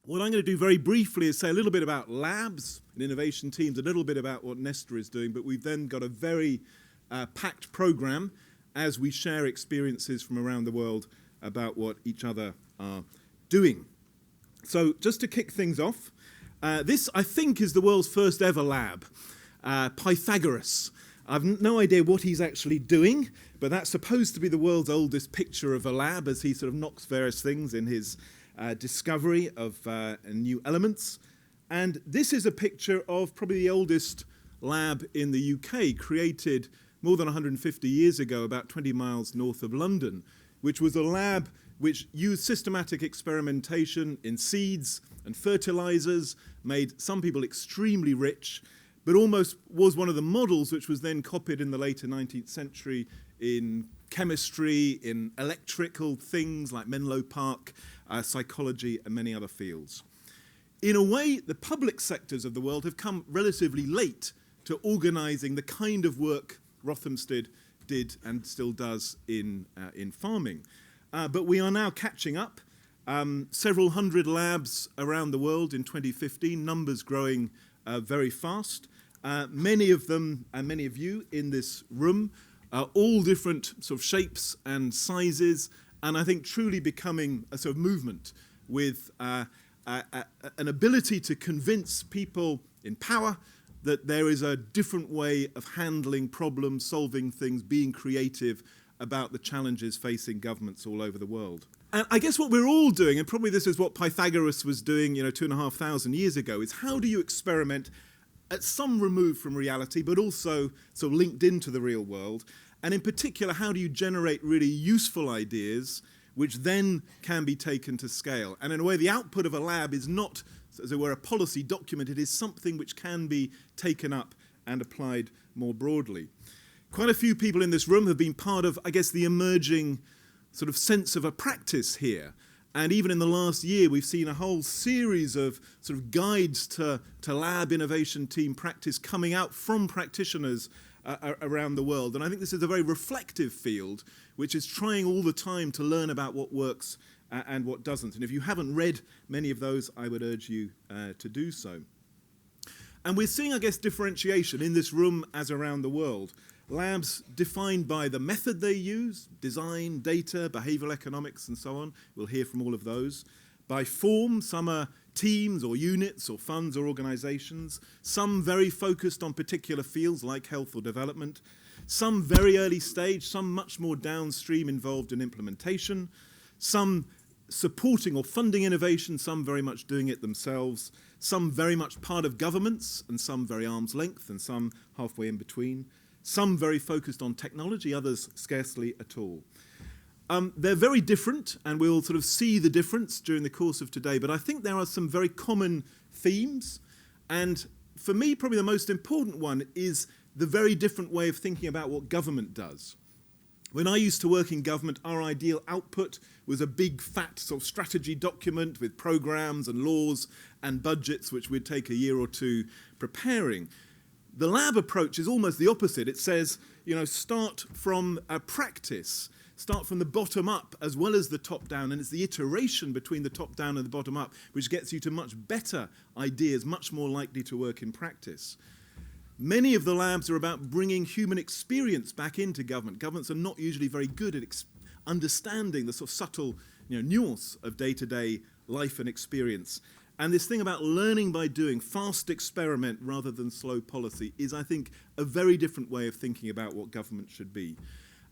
What I'm going to do very briefly is say a little bit about labs and innovation teams, a little bit about what Nesta is doing, but we've then got a very packed program as we share experiences from around the world about what each other are doing. So just to kick things off, this, I think, is the world's first ever lab, Pythagoras. I've no idea what he's actually doing, but that's supposed to be the world's oldest picture of a lab as he sort of knocks various things in his discovery of new elements. And this is a picture of probably the oldest lab in the UK, created more than 150 years ago, about 20 miles north of London, which was a lab which used systematic experimentation in seeds and fertilizers, made some people extremely rich, but almost was one of the models which was then copied in the later 19th century in chemistry, in electrical things like Menlo Park, psychology, and many other fields. In a way, the public sectors of the world have come relatively late to organizing the kind of work Rothamsted did and still does in farming. But we are now catching up. Several hundred labs around the world in 2015, numbers growing very fast. Many of them, and many of you in this room, are all different sort of shapes and sizes, and I think truly becoming a sort of movement with an ability to convince people in power that there is a different way of handling problems, solving things, being creative about the challenges facing governments all over the world. And I guess what we're all doing, and probably this is what Pythagoras was doing, 2,500 years ago, is how do you experiment at some remove from reality, but also sort of linked into the real world? And in particular, how do you generate really useful ideas which then can be taken to scale? And in a way, the output of a lab is not, as it were, a policy document. It is something which can be taken up and applied more broadly. Quite a few people in this room have been part of, I guess, the emerging sort of sense of a practice here. And even in the last year, we've seen a whole series of sort of guides to lab innovation team practice coming out from practitioners around the world. And I think this is a very reflective field, which is trying all the time to learn about what works and what doesn't. And if you haven't read many of those, I would urge you to do so. And we're seeing, I guess, differentiation in this room as around the world. Labs defined by the method they use, design, data, behavioral economics, and so on. We'll hear from all of those. By form, some are teams or units or funds or organizations. Some very focused on particular fields like health or development. Some very early stage, some much more downstream involved in implementation. Some supporting or funding innovation, some very much doing it themselves. Some very much part of governments, and some very arm's length, and some halfway in between. Some very focused on technology, others scarcely at all. They're very different, and we'll sort of see the difference during the course of today, but I think there are some very common themes, and for me, probably the most important one is the very different way of thinking about what government does. When I used to work in government, our ideal output was a big, fat sort of strategy document with programs and laws and budgets, which would take a year or two preparing. The lab approach is almost the opposite. It says, start from a practice, start from the bottom up as well as the top down, and it's the iteration between the top down and the bottom up which gets you to much better ideas, much more likely to work in practice. Many of the labs are about bringing human experience back into government. Governments are not usually very good at understanding the sort of subtle nuance of day-to-day life and experience. And this thing about learning by doing, fast experiment rather than slow policy, is, I think, a very different way of thinking about what government should be.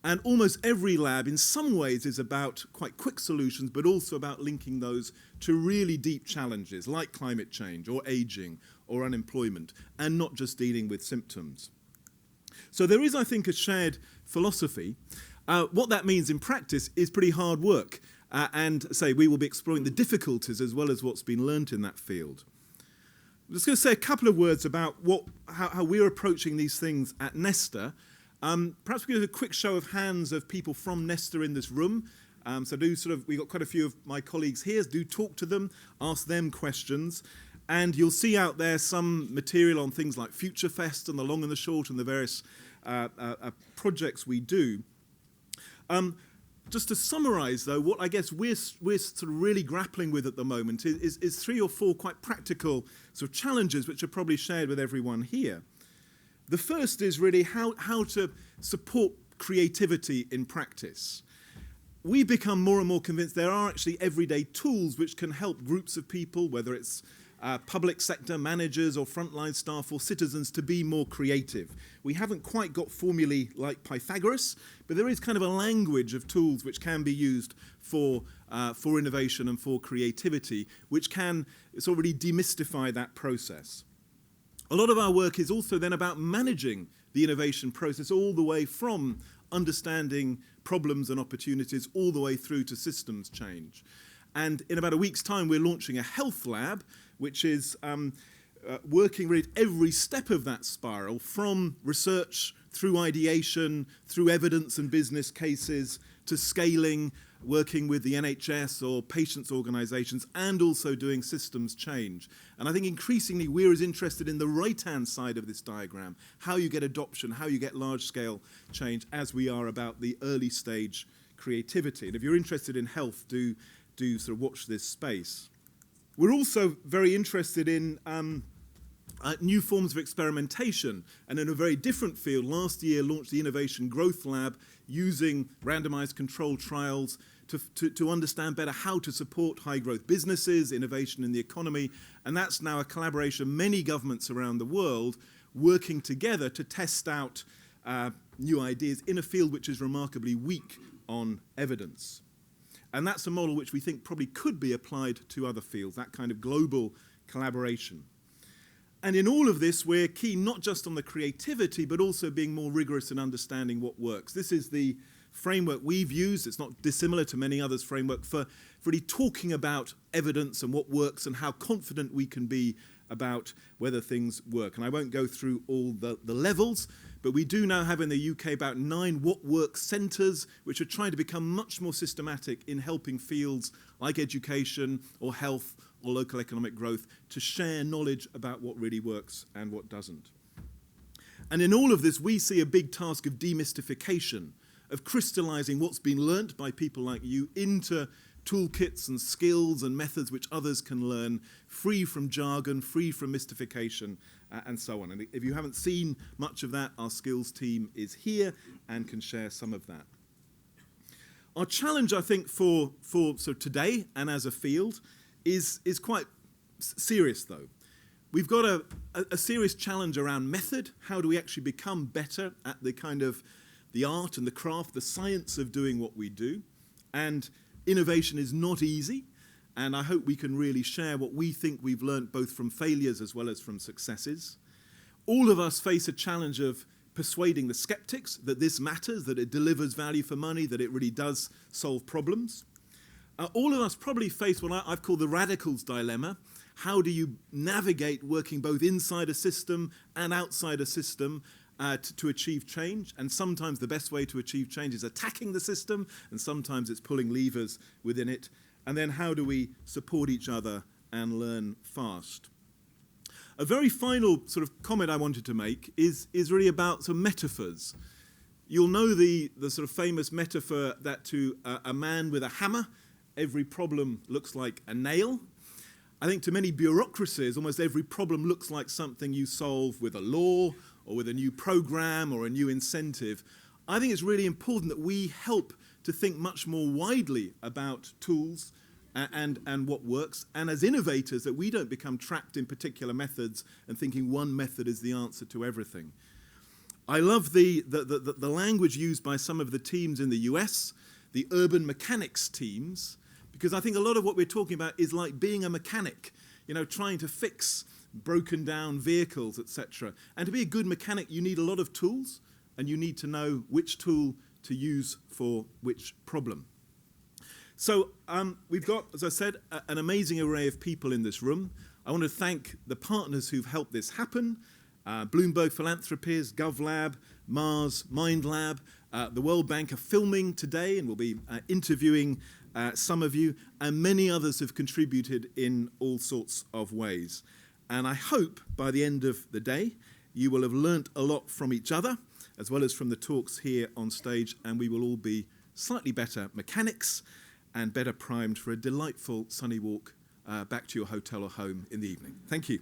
And almost every lab, in some ways, is about quite quick solutions, but also about linking those to really deep challenges, like climate change, or aging, or unemployment, and not just dealing with symptoms. So there is, I think, a shared philosophy. What that means in practice is pretty hard work. And we will be exploring the difficulties as well as what's been learnt in that field. I'm just going to say a couple of words about how we're approaching these things at Nesta. Perhaps we can do a quick show of hands of people from Nesta in this room. We've got quite a few of my colleagues here. Do talk to them, ask them questions. And you'll see out there some material on things like Future Fest and the long and the short and the various projects we do. Just to summarise, though, what I guess we're sort of really grappling with at the moment is 3 or 4 quite practical sort of challenges which are probably shared with everyone here. The first is really how to support creativity in practice. We become more and more convinced there are actually everyday tools which can help groups of people, whether it's public sector managers or frontline staff or citizens, to be more creative. We haven't quite got formulae like Pythagoras, but there is kind of a language of tools which can be used for innovation and for creativity, which can sort of really demystify that process. A lot of our work is also then about managing the innovation process all the way from understanding problems and opportunities all the way through to systems change. And in about a week's time, we're launching a health lab, which is working really at every step of that spiral, from research through ideation, through evidence and business cases, to scaling, working with the NHS or patients' organisations, and also doing systems change. And I think increasingly we're as interested in the right-hand side of this diagram, how you get adoption, how you get large-scale change, as we are about the early stage creativity. And if you're interested in health, do sort of watch this space. We're also very interested in new forms of experimentation, and in a very different field. Last year launched the Innovation Growth Lab, using randomized controlled trials to understand better how to support high growth businesses, innovation in the economy, and that's now a collaboration, many governments around the world working together to test out new ideas in a field which is remarkably weak on evidence. And that's a model which we think probably could be applied to other fields, that kind of global collaboration. And in all of this, we're keen not just on the creativity, but also being more rigorous in understanding what works. This is the framework we've used. It's not dissimilar to many others' framework for really talking about evidence and what works and how confident we can be about whether things work. And I won't go through all the levels, but we do now have in the UK about 9 what works centres, which are trying to become much more systematic in helping fields like education or health or local economic growth to share knowledge about what really works and what doesn't. And in all of this, we see a big task of demystification, of crystallising what's been learnt by people like you into toolkits and skills and methods which others can learn, free from jargon, free from mystification, and so on. And if you haven't seen much of that, our skills team is here and can share some of that. Our challenge, I think, for today and as a field is quite serious, though. We've got a serious challenge around method. How do we actually become better at the kind of the art and the craft, the science of doing what we do? And innovation is not easy, and I hope we can really share what we think we've learnt both from failures as well as from successes. All of us face a challenge of persuading the skeptics that this matters, that it delivers value for money, that it really does solve problems. All of us probably face what I've called the radical's dilemma. How do you navigate working both inside a system and outside a system to achieve change? And sometimes the best way to achieve change is attacking the system, and sometimes it's pulling levers within it. And then how do we support each other and learn fast? A very final sort of comment I wanted to make is really about some metaphors. You'll know the sort of famous metaphor that to a man with a hammer, every problem looks like a nail. I think to many bureaucracies, almost every problem looks like something you solve with a law or with a new program or a new incentive. I think it's really important that we help to think much more widely about tools and what works, and as innovators that we don't become trapped in particular methods and thinking one method is the answer to everything. I love the language used by some of the teams in the US, the urban mechanics teams, because I think a lot of what we're talking about is like being a mechanic, trying to fix broken down vehicles, etc. And to be a good mechanic, you need a lot of tools, and you need to know which tool to use for which problem. So we've got, as I said, an amazing array of people in this room. I want to thank the partners who've helped this happen. Bloomberg Philanthropies, GovLab, Mars, MindLab. The World Bank are filming today and will be interviewing some of you, and many others have contributed in all sorts of ways. And I hope by the end of the day, you will have learnt a lot from each other, as well as from the talks here on stage, and we will all be slightly better mechanics, and better primed for a delightful sunny walk back to your hotel or home in the evening. Thank you.